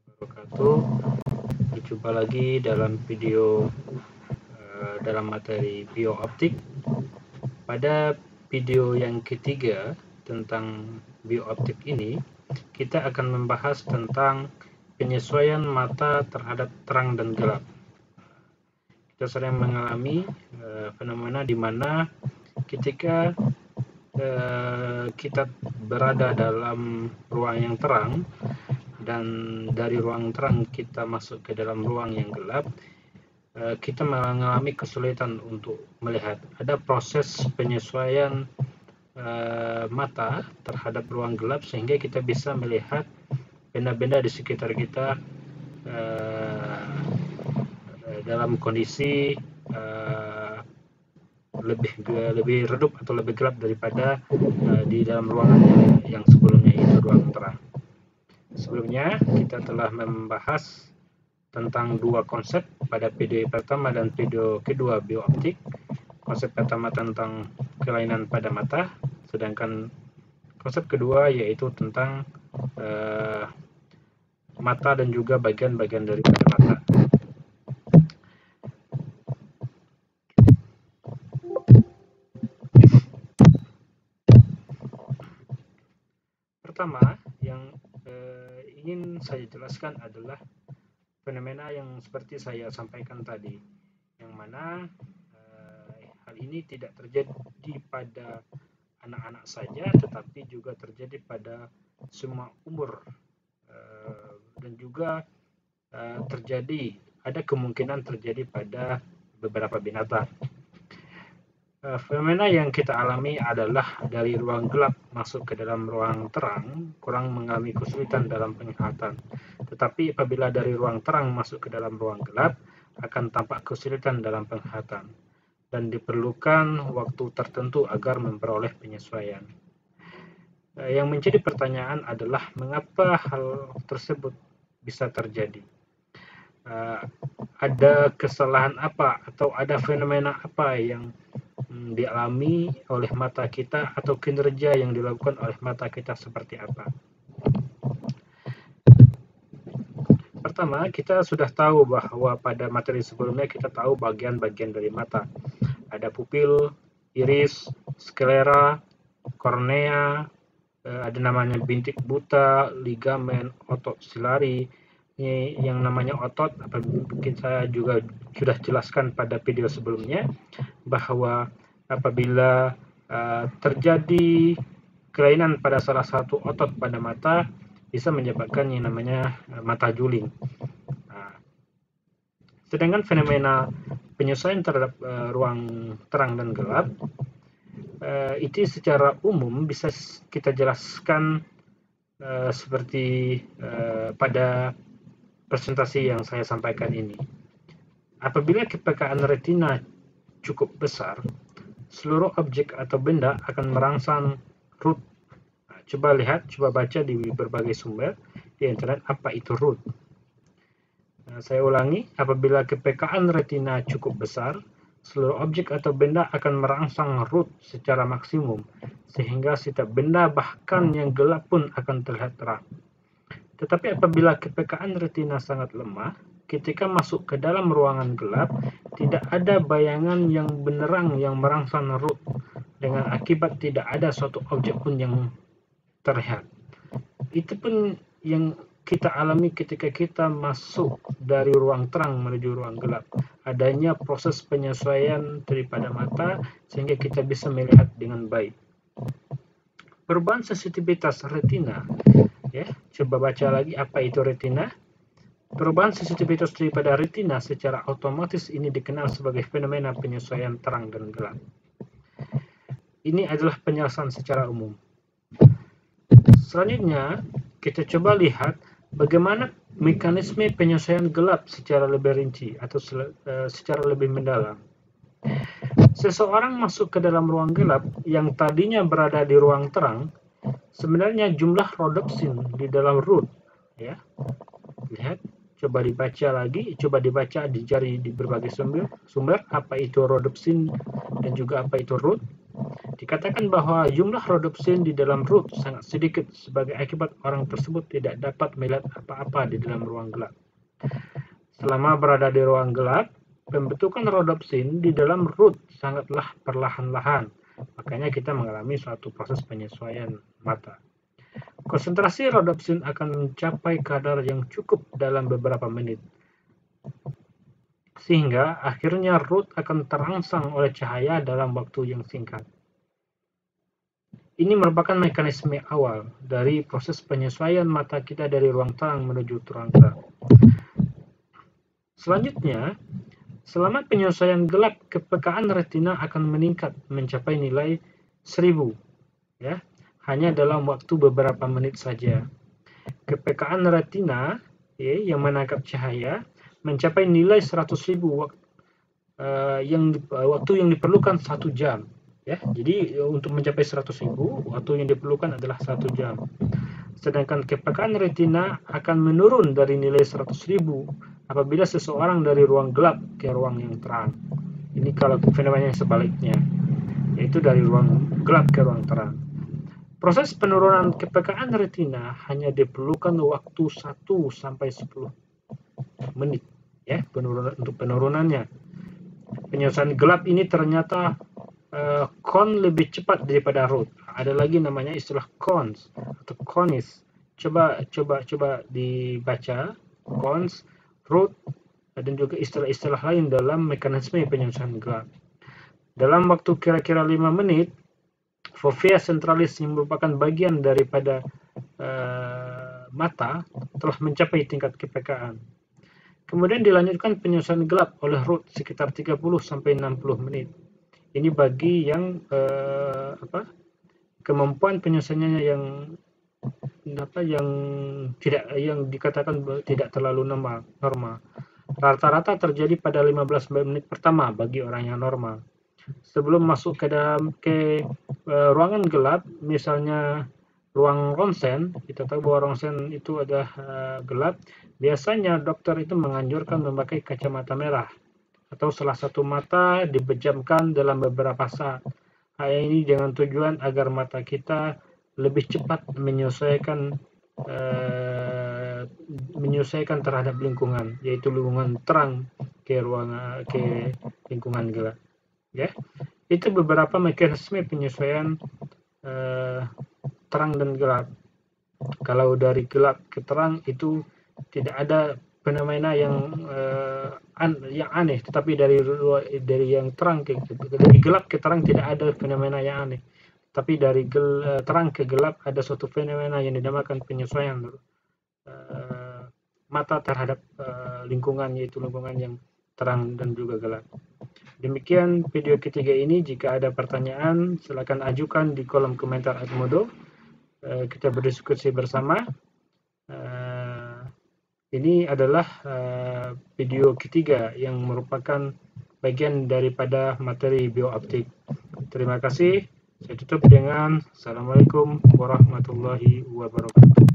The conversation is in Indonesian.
wabarakatuh. Berjumpa lagi dalam video dalam materi biooptik. Pada video yang ketiga tentang biooptik ini, kita akan membahas tentang penyesuaian mata terhadap terang dan gelap. Kita sering mengalami fenomena di mana ketika kita berada dalam ruang yang terang dan dari ruang terang kita masuk ke dalam ruang yang gelap, kita mengalami kesulitan untuk melihat. Ada proses penyesuaian mata terhadap ruang gelap sehingga kita bisa melihat benda-benda di sekitar kita dalam kondisi lebih redup atau lebih gelap daripada di dalam ruangan yang sebelumnya, itu ruang terang. Sebelumnya kita telah membahas tentang dua konsep pada video pertama dan video kedua biooptik. Konsep pertama tentang kelainan pada mata, sedangkan konsep kedua yaitu tentang mata dan juga bagian-bagian daripada mata. Pertama yang ingin saya jelaskan adalah fenomena yang seperti saya sampaikan tadi, yang mana hal ini tidak terjadi pada anak-anak saja, tetapi juga terjadi pada semua umur, dan juga ada kemungkinan terjadi pada beberapa binatang. Fenomena yang kita alami adalah dari ruang gelap masuk ke dalam ruang terang, kurang mengalami kesulitan dalam penglihatan. Tetapi apabila dari ruang terang masuk ke dalam ruang gelap, akan tampak kesulitan dalam penglihatan dan diperlukan waktu tertentu agar memperoleh penyesuaian. Yang menjadi pertanyaan adalah mengapa hal tersebut bisa terjadi? Ada kesalahan apa atau ada fenomena apa yang dialami oleh mata kita atau kinerja yang dilakukan oleh mata kita seperti apa? Pertama, kita sudah tahu bahwa pada materi sebelumnya kita tahu bagian-bagian dari mata. Ada pupil, iris, sklera, kornea, ada namanya bintik buta, ligamen, otot silari. Ini yang namanya otot, mungkin saya juga sudah jelaskan pada video sebelumnya, bahwa apabila terjadi kelainan pada salah satu otot pada mata, bisa menyebabkan yang namanya mata juling. Sedangkan fenomena penyesuaian terhadap ruang terang dan gelap, itu secara umum bisa kita jelaskan seperti pada presentasi yang saya sampaikan ini. Apabila kepekaan retina cukup besar, seluruh objek atau benda akan merangsang root. Coba lihat, coba baca di berbagai sumber di internet apa itu root. Saya ulangi, apabila kepekaan retina cukup besar, seluruh objek atau benda akan merangsang root secara maksimum, sehingga setiap benda bahkan yang gelap pun akan terlihat terang. Tetapi apabila kepekaan retina sangat lemah, ketika masuk ke dalam ruangan gelap, tidak ada bayangan yang benerang yang merangsang root, dengan akibat tidak ada suatu objek pun yang terlihat. Itu pun yang kita alami ketika kita masuk dari ruang terang menuju ruang gelap. Adanya proses penyesuaian daripada mata sehingga kita bisa melihat dengan baik. Perubahan sensitivitas retina, ya, coba baca lagi apa itu retina. Perubahan sensitivitas daripada retina secara otomatis ini dikenal sebagai fenomena penyesuaian terang dan gelap. Ini adalah penjelasan secara umum. Selanjutnya, kita coba lihat bagaimana mekanisme penyesuaian gelap secara lebih rinci atau secara lebih mendalam. Seseorang masuk ke dalam ruang gelap yang tadinya berada di ruang terang, sebenarnya jumlah rhodopsin di dalam root, ya. Lihat, coba dibaca lagi, coba dibaca di berbagai sumber apa itu rhodopsin dan juga apa itu root. Dikatakan bahwa jumlah rodopsin di dalam root sangat sedikit sebagai akibat orang tersebut tidak dapat melihat apa-apa di dalam ruang gelap. Selama berada di ruang gelap, pembentukan rodopsin di dalam root sangatlah perlahan-lahan. Makanya kita mengalami suatu proses penyesuaian mata. Konsentrasi rodopsin akan mencapai kadar yang cukup dalam beberapa menit, sehingga akhirnya root akan terangsang oleh cahaya dalam waktu yang singkat. Ini merupakan mekanisme awal dari proses penyesuaian mata kita dari ruang terang menuju ruang gelap. Selanjutnya, selama penyesuaian gelap, kepekaan retina akan meningkat mencapai nilai 1000, ya, hanya dalam waktu beberapa menit saja. Kepekaan retina yang menangkap cahaya mencapai nilai 100.000 waktu yang diperlukan 1 jam. Ya, jadi untuk mencapai 100.000, waktu yang diperlukan adalah 1 jam. Sedangkan kepekaan retina akan menurun dari nilai 100.000 apabila seseorang dari ruang gelap ke ruang yang terang. Ini kalau fenomena yang sebaliknya, yaitu dari ruang gelap ke ruang terang. Proses penurunan kepekaan retina hanya diperlukan waktu 1 sampai 10 menit, ya, untuk penurunannya. Penyelesaian gelap ini ternyata con lebih cepat daripada root. Ada lagi namanya istilah cons atau conis. Coba dibaca cons, root, dan juga istilah-istilah lain dalam mekanisme penyelesaian gelap. Dalam waktu kira-kira 5 menit, fovea centralis yang merupakan bagian daripada mata telah mencapai tingkat kepekaan. Kemudian dilanjutkan penyelesaian gelap oleh root sekitar 30 sampai 60 menit. Ini bagi yang kemampuan penyelesaiannya yang dikatakan tidak terlalu normal. Rata-rata terjadi pada 15 menit pertama bagi orang yang normal. Sebelum masuk ke ruangan gelap, misalnya ruang ronsen, kita tahu bahwa ronsen itu adalah gelap. Biasanya dokter itu menganjurkan memakai kacamata merah, atau salah satu mata dipejamkan dalam beberapa saat. Hal ini dengan tujuan agar mata kita lebih cepat menyesuaikan terhadap lingkungan, yaitu lingkungan terang ke lingkungan gelap. Ya, itu beberapa mekanisme penyesuaian terang dan gelap. Kalau dari gelap ke terang itu tidak ada fenomena yang aneh, tetapi dari yang terang dari gelap ke terang tidak ada fenomena yang aneh. Tapi dari terang ke gelap ada suatu fenomena yang dinamakan penyesuaian mata terhadap lingkungan, yaitu lingkungan yang terang dan juga gelap. Demikian video ketiga ini. Jika ada pertanyaan, silakan ajukan di kolom komentar Edmodo. Kita berdiskusi bersama. Ini adalah video ketiga yang merupakan bagian daripada materi biooptik. Terima kasih. Saya tutup dengan Assalamualaikum warahmatullahi wabarakatuh.